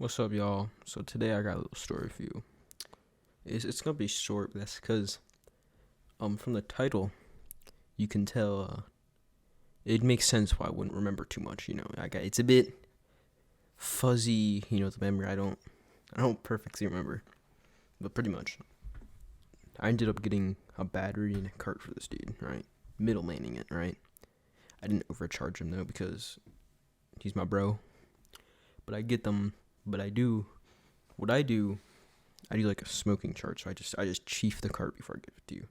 What's up, y'all? So today I got a little story for you. It's gonna be short, but that's because from the title you can tell it makes sense why I wouldn't remember too much. It's a bit fuzzy. The memory I don't perfectly remember, but pretty much. I ended up getting a battery and a cart for this dude, right? Middlemaning it, right? I didn't overcharge him though because he's my bro. But I get them. But I do. What I do like a smoking charge. So I just chief the cart before I give it to you,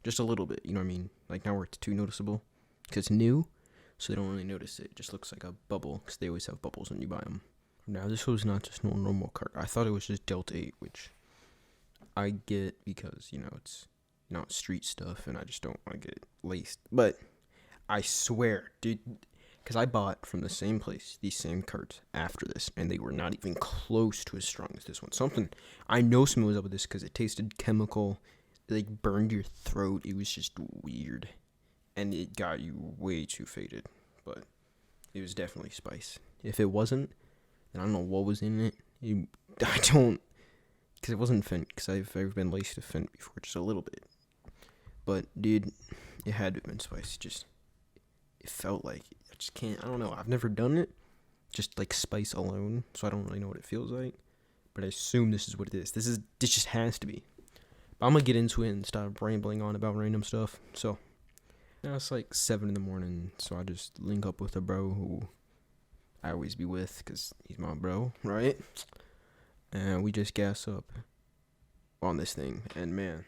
just a little bit. You know what I mean? Like now where it's too noticeable, because it's new, so they don't really notice it. It just looks like a bubble, because they always have bubbles when you buy them. Now this was not just no normal cart. I thought it was just Delta 8, which I get because it's not street stuff, and I just don't want to get it laced. But I swear, dude, because I bought from the same place these same carts after this, and they were not even close to as strong as this one. I know something was up with this because it tasted chemical, it like burned your throat. It was just weird, and it got you way too faded. But it was definitely spice. If it wasn't, then I don't know what was in it. I don't, because it wasn't Fent. Because I've been laced with Fent before, just a little bit. But dude, it had to have been spice. It felt like I just can't. I don't know. I've never done it, just like spice alone, so I don't really know what it feels like. But I assume this is what it is. This just has to be. But I'm gonna get into it and stop rambling on about random stuff. So now it's like 7 in the morning, so I just link up with a bro who I always be with, cause he's my bro, right? And we just gas up on this thing, and man,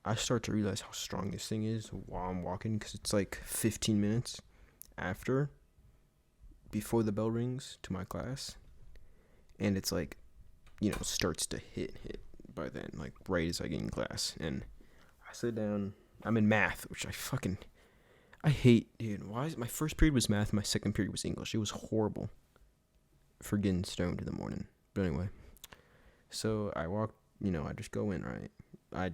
I start to realize how strong this thing is while I'm walking, because it's like 15 minutes before the bell rings to my class, and it's like, starts to hit by then, like right as I get in class, and I sit down. I'm in math, which I hate, dude. Why is my first period was math, my second period was English. It was horrible for getting stoned in the morning. But anyway, so I walk, I just go in, right? I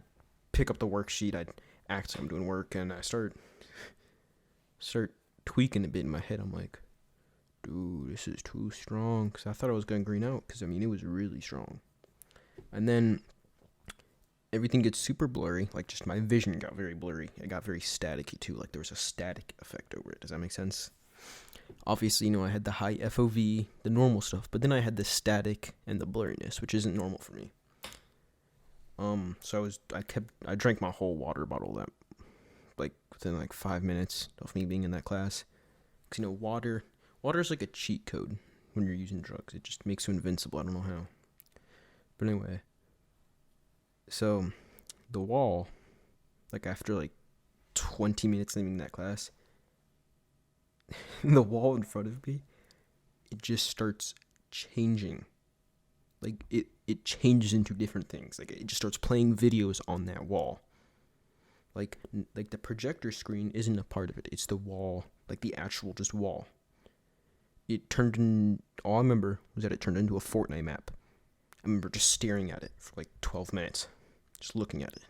pick up the worksheet, I'd act like I'm doing work, and I start tweaking a bit in my head. I'm like, dude, this is too strong, because I thought I was going to green out, because it was really strong. And then everything gets super blurry, like just my vision got very blurry. It got very staticky too, like there was a static effect over it. Does that make sense? Obviously, I had the high FOV, the normal stuff, but then I had the static and the blurriness, which isn't normal for me. So I drank my whole water bottle that, like, within like 5 minutes of me being in that class. Because, water is like a cheat code when you're using drugs. It just makes you invincible. I don't know how. But anyway, so the wall, like after like 20 minutes leaving that class, the wall in front of me, it just starts changing. Like it changes into different things. Like it just starts playing videos on that wall. Like the projector screen isn't a part of it. It's the wall, like the actual just wall. All I remember was that it turned into a Fortnite map. I remember just staring at it for like 12 minutes, just looking at it.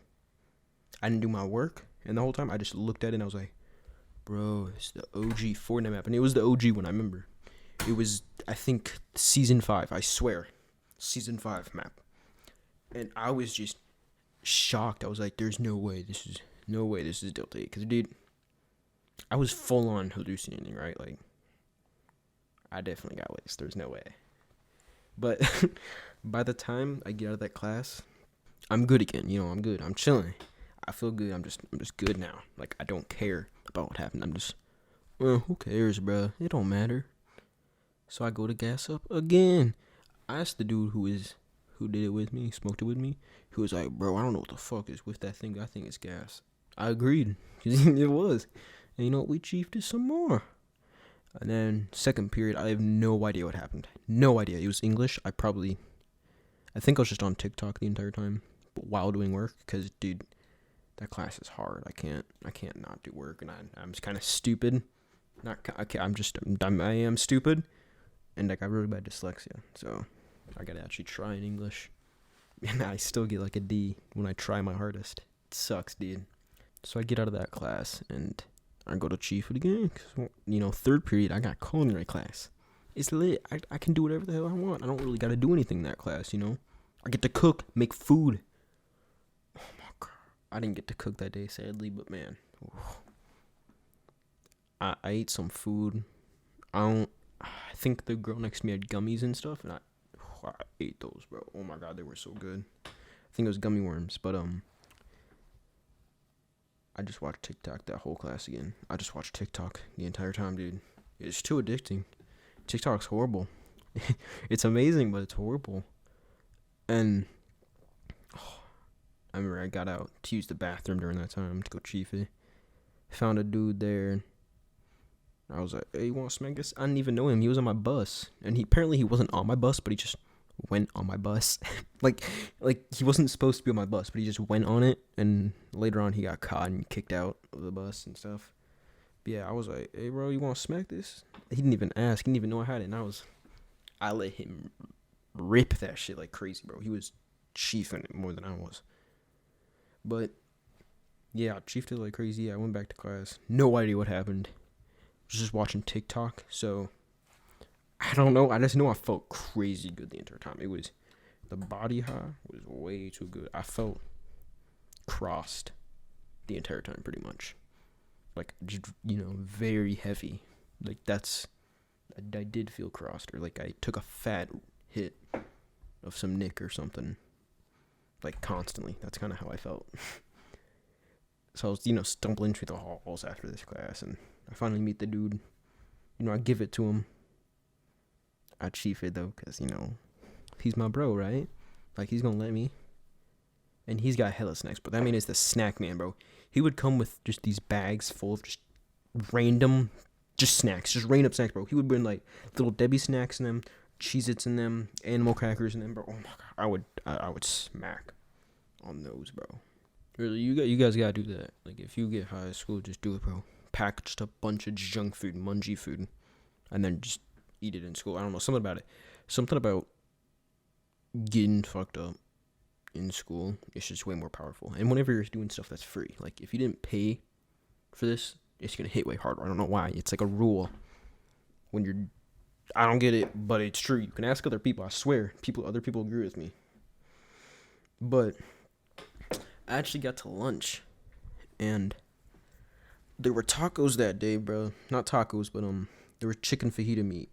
I didn't do my work, and the whole time I just looked at it and I was like, bro, it's the OG Fortnite map. And it was the OG one, I remember. It was, I think, Season 5, I swear. Season 5 map. And I was just shocked. I was like, there's no way this is Delta 8. Because, dude, I was full on hallucinating, right? Like, I definitely got laced. There's no way. But by the time I get out of that class, I'm good again. I'm good. I'm chilling. I feel good. I'm just good now. Like, I don't care about what happened. I'm just, well, who cares, bro? It don't matter. So I go to gas up again. I asked the dude who did it with me, smoked it with me. He was like, bro, I don't know what the fuck is with that thing. I think it's gas. I agreed. It was. And you know what? We chiefed it some more. And then second period, I have no idea what happened. No idea. It was English. I think I was just on TikTok the entire time, but while doing work, because, dude, that class is hard. I can't not do work, and I'm just kind of stupid. I am stupid, and I got really bad dyslexia, so I gotta actually try in English, and I still get like a D when I try my hardest. It sucks, dude. So I get out of that class, and I go to chief it again, 'cause, third period, I got culinary class. It's lit. I can do whatever the hell I want. I don't really got to do anything in that class, you know? I get to cook, make food. Oh my god. I didn't get to cook that day, sadly, but man. I ate some food. I think the girl next to me had gummies and stuff, and I ate those, bro. Oh my god, they were so good. I think it was gummy worms, but I just watched TikTok that whole class again. I just watched TikTok the entire time, dude. It's too addicting. TikTok's horrible. It's amazing, but it's horrible. And I remember I got out to use the bathroom during that time to go chiefy. Found a dude there. I was like, hey, you want to smack this? I didn't even know him. He was on my bus. And he wasn't on my bus, but he just went on my bus. like he wasn't supposed to be on my bus, but he just went on it. And later on, he got caught and kicked out of the bus and stuff. But yeah, I was like, hey, bro, you want to smack this? He didn't even ask. He didn't even know I had it. And I let him rip that shit like crazy, bro. He was chiefing it more than I was. But yeah, I chiefed it like crazy. I went back to class. No idea what happened. Just watching TikTok, so I don't know. I just know I felt crazy good the entire time. The body high was way too good. I felt crossed the entire time, pretty much. Like, just, very heavy. Like, I did feel crossed, or like I took a fat hit of some Nick or something, like constantly. That's kind of how I felt. So I was, stumbling through the halls after this class, and I finally meet the dude. I give it to him. I chief it, though, because, he's my bro, right? Like, he's going to let me. And he's got hella snacks, but that man is the snack man, bro. He would come with just these bags full of just random, snacks, just random snacks, bro. He would bring, like, little Debbie snacks in them, Cheez-Its in them, animal crackers in them, bro. Oh, my God. I would smack on those, bro. Really, you guys gotta do that. Like, if you get high at school, just do it, bro. Pack just a bunch of junk food, mungy food, and then just eat it in school. I don't know, something about it. Something about getting fucked up in school is just way more powerful. And whenever you're doing stuff that's free, like, if you didn't pay for this, it's gonna hit way harder. I don't know why. It's like a rule. I don't get it, but it's true. You can ask other people. I swear, other people agree with me. But I actually got to lunch, and there were tacos that day, bro. Not tacos, but there was chicken fajita meat,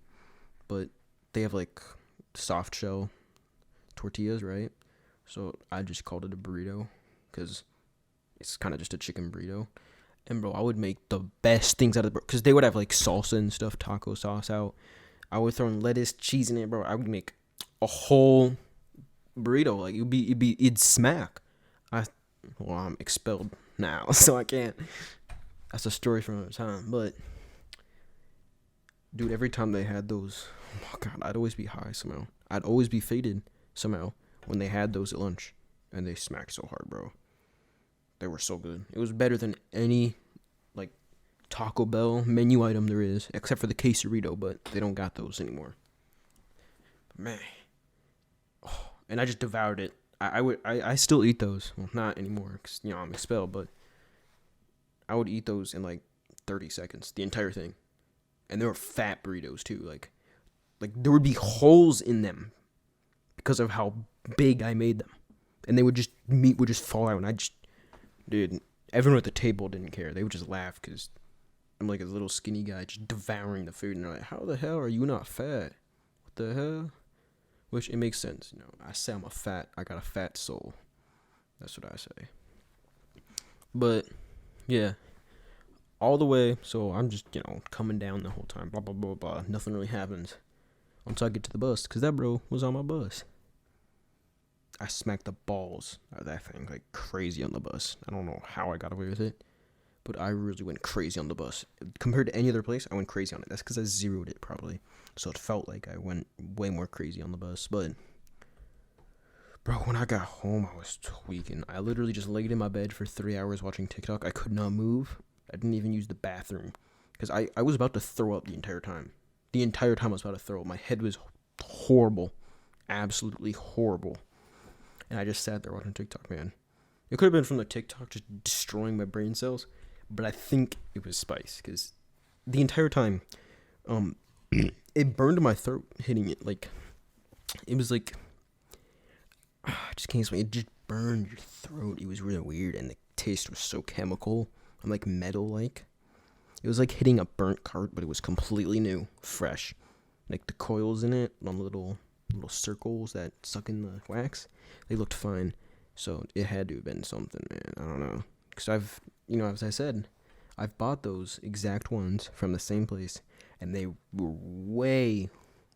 but they have like soft shell tortillas, right? So I just called it a burrito, because it's kind of just a chicken burrito. And bro, I would make the best things out of the, because they would have like salsa and stuff, taco sauce out. I would throw in lettuce, cheese in it, bro. I would make a whole burrito. Like, it'd smack. I'm expelled now, so I can't. That's a story from another time. But, dude, every time they had those, oh my God, I'd always be high somehow. I'd always be faded somehow when they had those at lunch. And they smacked so hard, bro. They were so good. It was better than any, like, Taco Bell menu item there is, except for the quesarito, but they don't got those anymore. But, man. Oh, and I just devoured it. I still eat those. Well, not anymore, because, I'm expelled, but I would eat those in, like, 30 seconds, the entire thing. And they were fat burritos, too. Like there would be holes in them because of how big I made them. And meat would just fall out, and dude, everyone at the table didn't care. They would just laugh, because I'm, like, a little skinny guy just devouring the food, and they're like, how the hell are you not fat? What the hell? Which, it makes sense, I say I got a fat soul. That's what I say. But, yeah. All the way, so I'm just, coming down the whole time. Blah, blah, blah, blah. Nothing really happens until I get to the bus, because that bro was on my bus. I smacked the balls out of that thing, like, crazy on the bus. I don't know how I got away with it, but I really went crazy on the bus. Compared to any other place, I went crazy on it. That's because I zeroed it, probably. So it felt like I went way more crazy on the bus. But, bro, when I got home, I was tweaking. I literally just laid in my bed for 3 hours watching TikTok. I could not move. I didn't even use the bathroom, because I was about to throw up the entire time. The entire time I was about to throw up. My head was horrible. Absolutely horrible. And I just sat there watching TikTok, man. It could have been from the TikTok just destroying my brain cells, but I think it was spice, because the entire time, it burned my throat hitting it. Like it was like I just can't explain. It just burned your throat. It was really weird, and the taste was so chemical and like metal like. It was like hitting a burnt cart, but it was completely new, fresh. Like the coils in it, on little circles that suck in the wax, they looked fine. So it had to have been something, man. I don't know, cause I've, as I said, I've bought those exact ones from the same place, and they were way,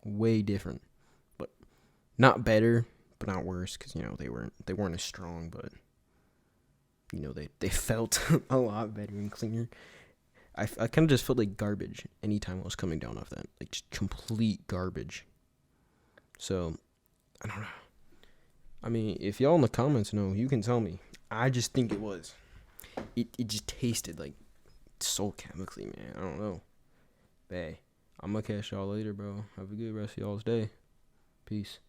way different, but not better, but not worse, cause they weren't as strong, but they felt a lot better and cleaner. I kind of just felt like garbage anytime I was coming down off that, like just complete garbage. So I don't know. I mean, if y'all in the comments know, you can tell me. I just think it was. It just tasted like so chemically, man. I don't know. But hey, I'm gonna catch y'all later, bro. Have a good rest of y'all's day. Peace.